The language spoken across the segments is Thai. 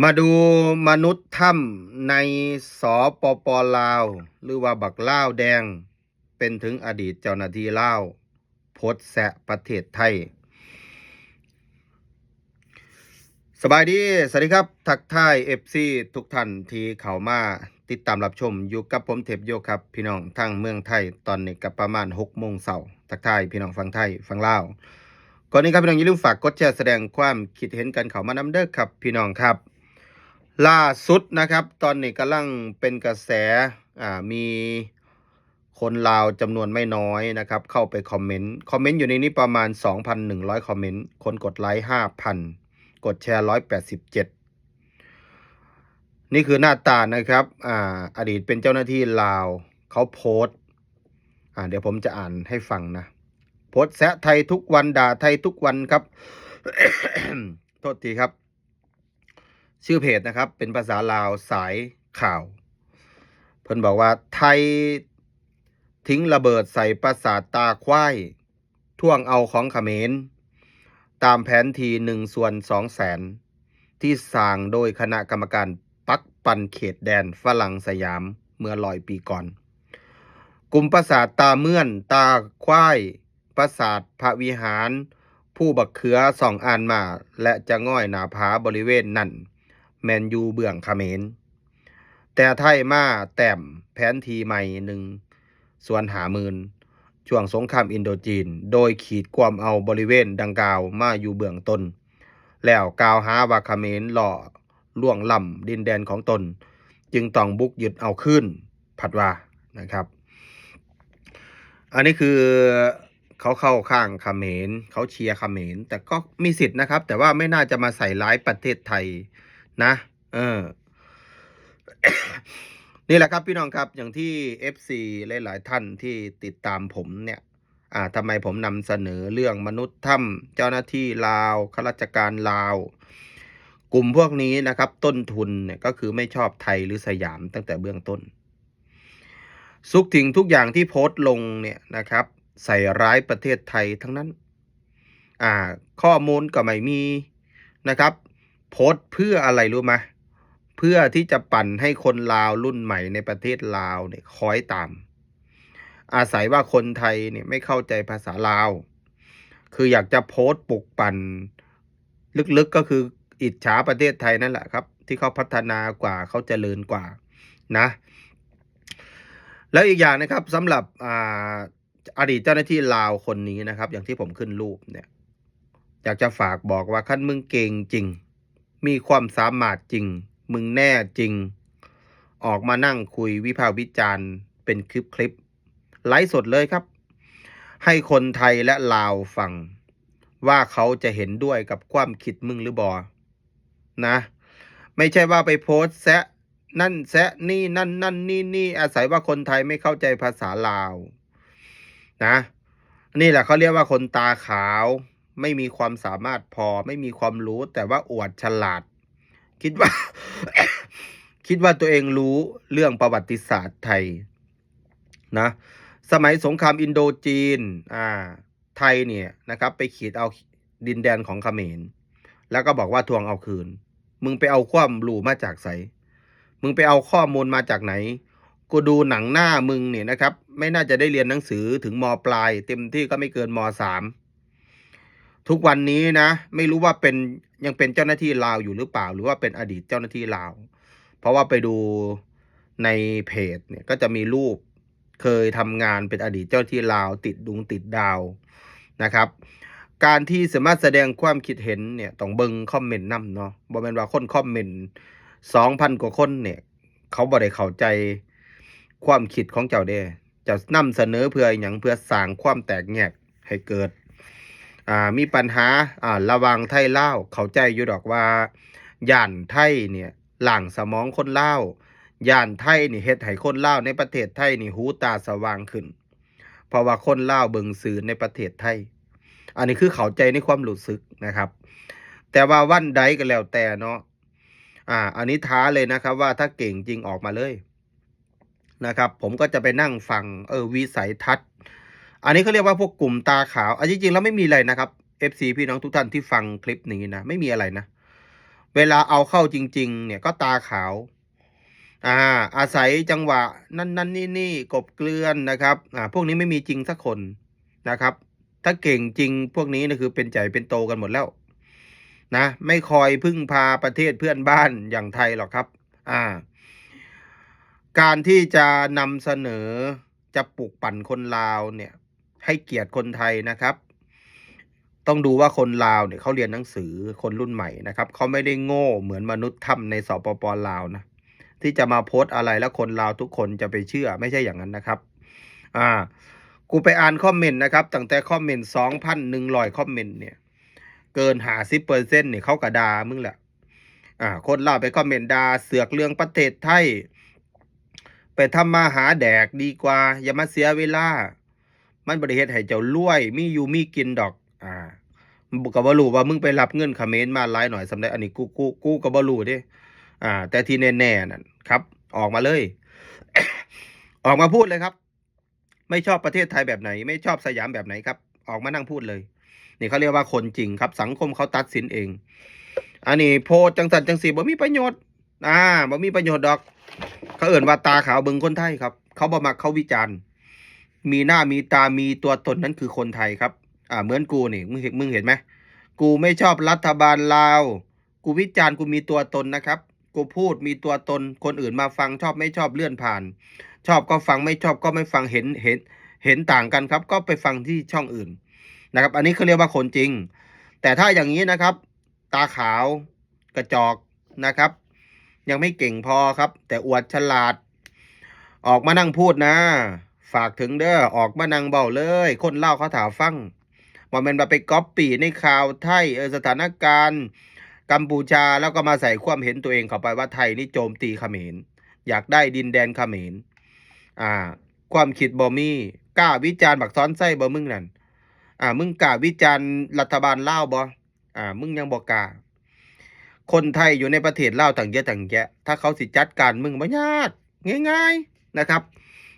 มาดูมนุษย์ถ้ำในสปปลาวหรือว่าบักล่าวแดงเป็นถึงอดีตเจ้าหน้าที่ลาวโพสต์แซะประเทศไทยสบายดีสวัสดีครับทักทายเอฟซีทุกท่านที่เข้ามาติดตามรับชมอยู่กับผมเทพโยครับพี่น้องทั้งเมืองไทยตอนนี้กับประมาณ6 โมงเช้าทักทายพี่น้องฟังไทยฟังลาวก่อนนี้ครับพี่น้องอย่าลืมฝากกดแชร์แสดงความคิดเห็นกันเข้ามานำเด้อครับพี่น้องครับล่าสุดนะครับตอนนี้กำลังเป็นกระแสมีคนลาวจำนวนไม่น้อยนะครับเข้าไปคอมเมนต์อยู่ในนี้ประมาณ 2,100 คอมเมนต์คนกดไลค์ 5,000กดแชร์187นี่คือหน้าตานะครับอดีตเป็นเจ้าหน้าที่ลาวเขาโพสต์เดี๋ยวผมจะอ่านให้ฟังนะโพสต์แซะไทยทุกวันด่าไทยทุกวันครับ โทษทีครับชื่อเพจนะครับเป็นภาษาลาวสายข่าวเพิ่นบอกว่าไทยทิ้งระเบิดใส่ปราสาทตาควายท่วงเอาของเขมรตามแผนที1/200,000ที่สร้างโดยคณะกรรมการปักปันเขตแดนฝรั่งสยามเมื่อ100 ปีก่อนกลุ่มปราสาทตาเมื่อนตาควายปราสาทพระวิหารผู้บักเขือส่องอ่านมาและจะง่อยหนาผาบริเวณนั่นแมนยูเบื้องเขมรแต่ไทยมาแต้มแผนทีใหม่1/50,000ช่วงสงครามอินโดจีนโดยขีดความเอาบริเวณดังกล่าวมาอยู่เบื้องต้นแล้วกล่าวหาว่าเขมรล่อล่วงล้ำดินแดนของตนจึงต้องบุกยึดเอาขึ้นผัดว่านะครับอันนี้คือเขาเข้าข้างเขมรเขาเชียร์เขมรแต่ก็มีสิทธิ์นะครับแต่ว่าไม่น่าจะมาใส่ร้ายประเทศไทยนะเออ นี่แหละครับพี่น้องครับอย่างที่ FC หลายๆท่านที่ติดตามผมเนี่ยทำไมผมนำเสนอเรื่องมนุษย์ถ้ำเจ้าหน้าที่ลาวข้าราชการลาวกลุ่มพวกนี้นะครับต้นทุนเนี่ยก็คือไม่ชอบไทยหรือสยามตั้งแต่เบื้องต้นทุกสิ่งทุกอย่างที่โพสต์ลงเนี่ยนะครับใส่ร้ายประเทศไทยทั้งนั้นข้อมูลก็ไม่มีนะครับโพสต์เพื่ออะไรรู้ไหมเพื่อที่จะปั่นให้คนลาวรุ่นใหม่ในประเทศลาวเนี่ยคอยตามอาศัยว่าคนไทยเนี่ยไม่เข้าใจภาษาลาวคืออยากจะโพสต์ปลุกปั่นลึกๆก็คืออิจฉาประเทศไทยนั่นแหละครับที่เขาพัฒนากว่าเขาเจริญกว่านะแล้วอีกอย่างนะครับสำหรับอดีตเจ้าหน้าที่ลาวคนนี้นะครับอย่างที่ผมขึ้นรูปเนี่ยอยากจะฝากบอกว่าคันมึงเก่งจริงมีความสามารถจริงมึงแน่จริงออกมานั่งคุยวิพากษ์วิจารณ์เป็นคลิปไลฟ์สดเลยครับให้คนไทยและลาวฟังว่าเขาจะเห็นด้วยกับความคิดมึงหรือบอนะไม่ใช่ว่าไปโพสต์แซะนั่นแซะนี่นั่นนี่อาศัยว่าคนไทยไม่เข้าใจภาษาลาวนะนี่แหละเขาเรียกว่าคนตาขาวไม่มีความสามารถพอไม่มีความรู้แต่ว่าอวดฉลาดคิดว่า คิดว่าตัวเองรู้เรื่องประวัติศาสตร์ไทยนะสมัยสงครามอินโดจีนไทยเนี่ยนะครับไปขีดเอาดินแดนของเขมรแล้วก็บอกว่าทวงเอาคืนมึงไปเอาความรู้มาจากไสมึงไปเอาข้อมูลมาจากไหนกูดูหนังหน้ามึงเนี่ยนะครับไม่น่าจะได้เรียนหนังสือถึงม.ปลายเต็มที่ก็ไม่เกินม.3ทุกวันนี้นะไม่รู้ว่ายังเป็นเจ้าหน้าที่ลาวอยู่หรือเปล่าหรือว่าเป็นอดีตเจ้าหน้าที่ลาวเพราะว่าไปดูในเพจเนี่ยก็จะมีรูปเคยทำงานเป็นอดีตเจ้าหน้าที่ลาวติดติดดาวนะครับการที่สามารถแสดงความคิดเห็นเนี่ยต้องเบิ่งคอมเมนต์นำเนาะบ่แม่นว่าคนคอมเมนต์ 2,000 กว่าคนเนี่ยเขาบ่ได้เข้าใจความคิดของเจ้าเด้จะนำเสนอเพื่อหยังเพื่อสร้างความแตกแยกให้เกิดมีปัญหาระหว่างไทยลาวเข้าใจอยู่ดอกว่าย่านไทยเนี่ยหลั่งสมองคนลาวย่านไทยนี่เฮ็ดให้คนลาวในประเทศไทยนี่หูตาสว่างขึ้นเพราะว่าคนลาวเบิ่งสื่อในประเทศไทยอันนี้คือเข้าใจในความรู้สึกนะครับแต่ว่าวันใดก็แล้วแต่เนาะอันนี้ท้าเลยนะครับว่าถ้าเก่งจริงออกมาเลยนะครับผมก็จะไปนั่งฟังวิสัยทัศน์อันนี้เขาเรียกว่าพวกกลุ่มตาขาวจริงๆแล้วไม่มีอะไรนะครับ FC พี่น้องทุกท่านที่ฟังคลิปนี้นะไม่มีอะไรนะ เวลาเอาเข้าจริงๆเนี่ยก็ตาขาวอ่าอาศัยจังหวะนั่นนี่กบเกลื่อนนะครับพวกนี้ไม่มีจริงสักคนนะครับถ้าเก่งจริงพวกนี้นะคือเป็นใหญ่เป็นโตกันหมดแล้วนะไม่คอยพึ่งพาประเทศเพื่อนบ้านอย่างไทยหรอกครับอ่าการที่จะนำเสนอจะปลุกปั่นคนลาวเนี่ยให้เกียรติคนไทยนะครับต้องดูว่าคนลาวเนี่ยเขาเรียนหนังสือคนรุ่นใหม่นะครับเขาไม่ได้โง่เหมือนมนุษย์ถ้ำในสปป.ลาวนะที่จะมาโพสต์อะไรแล้วคนลาวทุกคนจะไปเชื่อไม่ใช่อย่างนั้นนะครับอ่ากูไปอ่านคอมเมนต์นะครับตั้งแต่คอมเมนต์2,100คอมเมนต์เนี่ยเกิน50%เนี่ยเขากระดามึงแหละคนลาวไปคอมเมนต์ด่าเสือกเรื่องประเทศไทยไปทำมาหาแดกดีกว่าอย่ามาเสียเวลามันบริเหตุให้เจ้ารวยมีอยู่มีกินดอกก็บ่รู้ว่ามึงไปรับเงินเขมรมาหลายหน่อยสำหรับอันนี้กูก็บ่รู้เด้แต่ที่แน่ๆนั่นครับออกมาเลย ออกมาพูดเลยครับไม่ชอบประเทศไทยแบบไหนไม่ชอบสยามแบบไหนครับออกมานั่งพูดเลยนี่เขาเรียกว่าคนจริงครับสังคมเขาตัดสินเองอันนี้โพสต์จังสันจังสีบ่มีประโยชน์บ่มีประโยชน์ดอกเขาเอิ่นว่าตาขาวเบิ่งคนไทยครับเขาบ่มักเขาวิจารณ์มีหน้ามีตามีตัวตนนั้นคือคนไทยครับเหมือนกูนี่มึงเห็นไหมกูไม่ชอบรัฐบาลลาวกูวิจารณ์กูมีตัวตนนะครับกูพูดมีตัวตนคนอื่นมาฟังชอบไม่ชอบเลื่อนผ่านชอบก็ฟังไม่ชอบก็ไม่ฟังเห็นต่างกันครับก็ไปฟังที่ช่องอื่นนะครับอันนี้เขาเรียกว่าคนจริงแต่ถ้าอย่างนี้นะครับตาขาวกระจอกนะครับยังไม่เก่งพอครับแต่อวดฉลาดออกมานั่งพูดนะฝากถึงเด้อออกมานั่งเบาเลยคนเล่าเขาถาฟังว่ามันมาไปก๊อปปี้ในข่าวไทยสถานการณ์กัมพูชาแล้วก็มาใส่ความเห็นตัวเองเข้าไปว่าไทยนี่โจมตีเขมรอยากได้ดินแดนเขมรอ่าความคิดบ่มีกล้าวิจารณ์บักซ้อนไส้บ่มึงนั่นมึงกล้าวิจารณ์รัฐบาลลาวบ่มึงยังบ่กล้าคนไทยอยู่ในประเทศลาวต่างเยอะต่างแยะถ้าเขาสิจัดการมึงบ่ยากง่ายๆนะครับ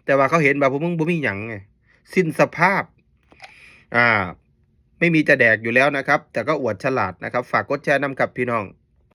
แต่ว่าเขาเห็นแบบพวกมึงบ่มีหยังไงสิ้นสภาพอ่าไม่มีจะแดกอยู่แล้วนะครับแต่ก็อวดฉลาดนะครับฝากกดแชร์นำกับพี่น้อง